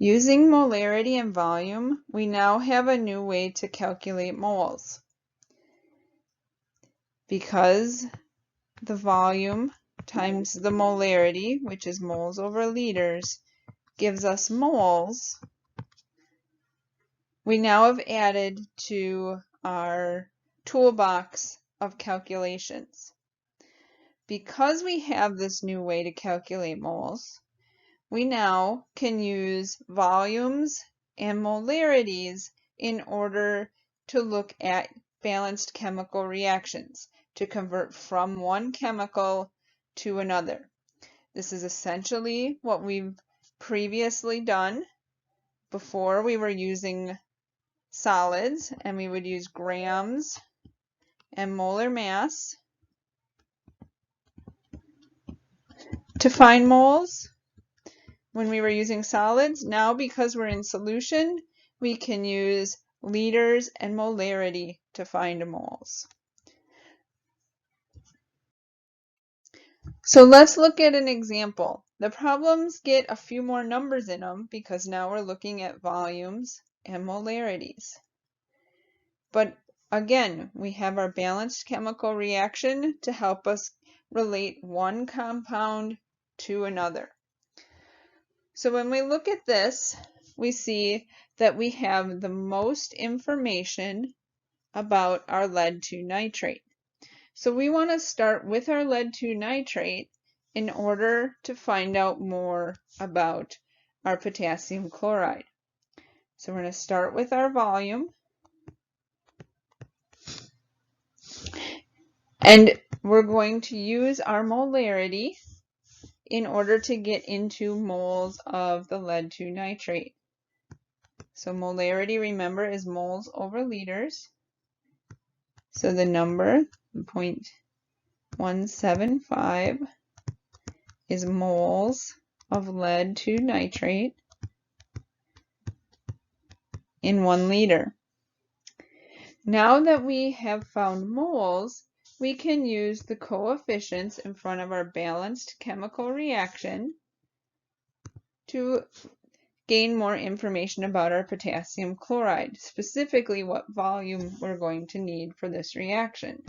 Using molarity and volume, we now have a new way to calculate moles. Because the volume times the molarity, which is moles over liters, gives us moles, we now have added to our toolbox of calculations. Because we have this new way to calculate moles, we now can use volumes and molarities in order to look at balanced chemical reactions, to convert from one chemical to another. This is essentially what we've previously done. Before, we were using solids, and we would use grams and molar mass to find moles when we were using solids. Now, because we're in solution, we can use liters and molarity to find moles. So let's look at an example. The problems get a few more numbers in them because now we're looking at volumes and molarities. But again, we have our balanced chemical reaction to help us relate one compound to another. So when we look at this, we see that we have the most information about our lead-2 nitrate. So we want to start with our lead-2 nitrate in order to find out more about our potassium chloride. So we're going to start with our volume. And we're going to use our molarity in order to get into moles of the lead-2 nitrate. So molarity, remember, is moles over liters. So the number, 0.175, is moles of lead-2 nitrate in 1 liter. Now that we have found moles, we can use the coefficients in front of our balanced chemical reaction to gain more information about our potassium chloride, specifically what volume we're going to need for this reaction.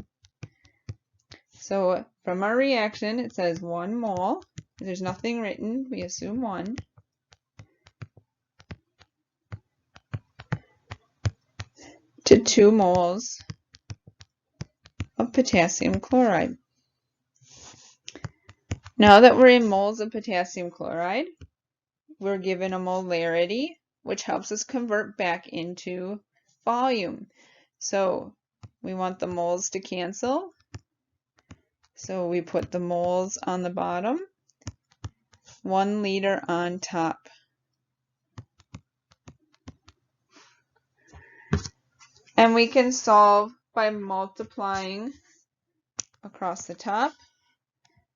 So from our reaction, it says 1 mole. There's nothing written, we assume 1. To 2 moles of potassium chloride. Now that we're in moles of potassium chloride, we're given a molarity, which helps us convert back into volume. So we want the moles to cancel. So we put the moles on the bottom, 1 liter on top. And we can solve by multiplying across the top,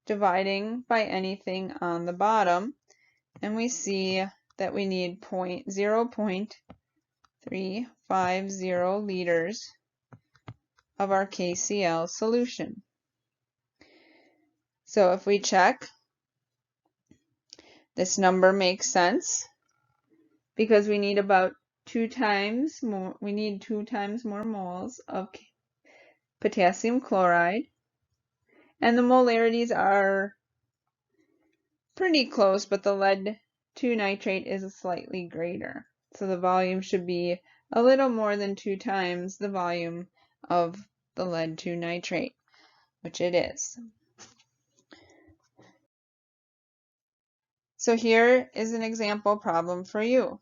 dividing by anything on the bottom, and we see that we need 0.350 liters of our KCl solution. So if we check, this number makes sense because we need about 2 times more moles of potassium chloride, and the molarities are pretty close, but the lead-2 nitrate is slightly greater. So the volume should be a little more than 2 times the volume of the lead-2 nitrate, which it is. So here is an example problem for you.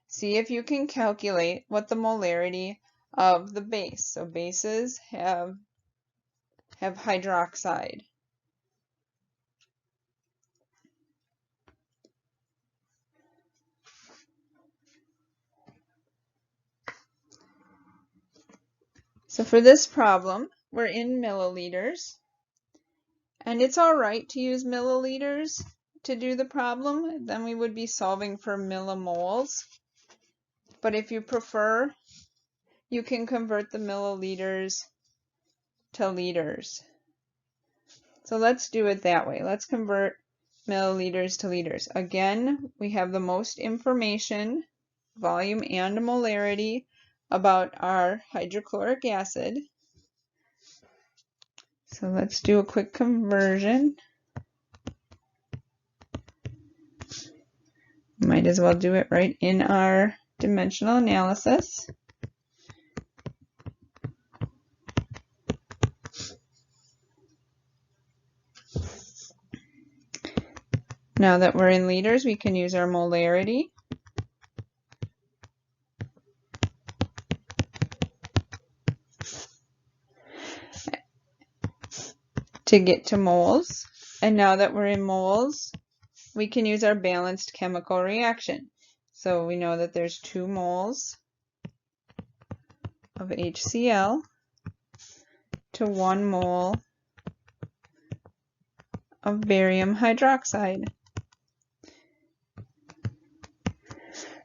See if you can calculate what the molarity of the base. So bases have hydroxide. So for this problem, we're in milliliters, and it's all right to use milliliters to do the problem. Then we would be solving for millimoles. But if you prefer, you can convert the milliliters to liters. So let's do it that way. Let's convert milliliters to liters. Again, we have the most information, volume and molarity, about our hydrochloric acid. So let's do a quick conversion. Might as well do it right in our dimensional analysis. Now that we're in liters, we can use our molarity. To get to moles. And now that we're in moles, we can use our balanced chemical reaction. So we know that there's 2 moles of HCl to 1 mole of barium hydroxide.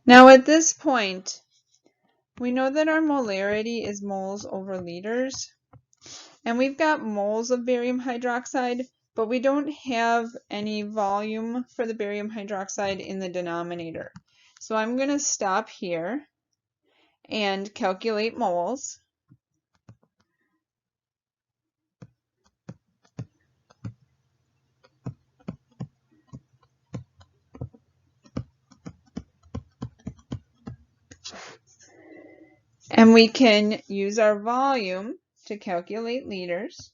Now at this point, we know that our molarity is moles over liters. And we've got moles of barium hydroxide, but we don't have any volume for the barium hydroxide in the denominator. So I'm going to stop here and calculate moles. And we can use our volume to calculate liters.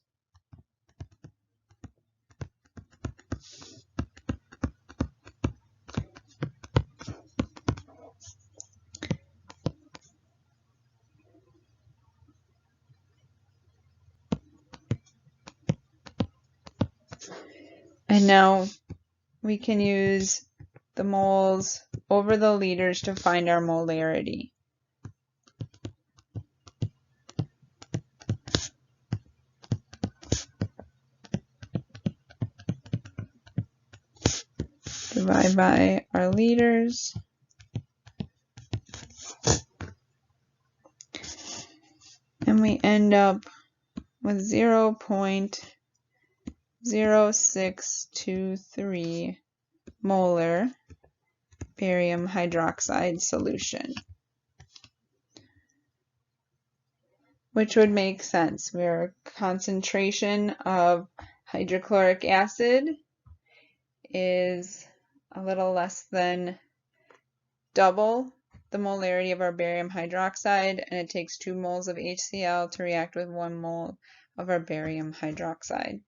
And now we can use the moles over the liters to find our molarity. Divide by our liters. And we end up with 0.0623 molar barium hydroxide solution. Which would make sense. Our concentration of hydrochloric acid is a little less than double the molarity of our barium hydroxide, and it takes 2 moles of HCl to react with 1 mole of our barium hydroxide.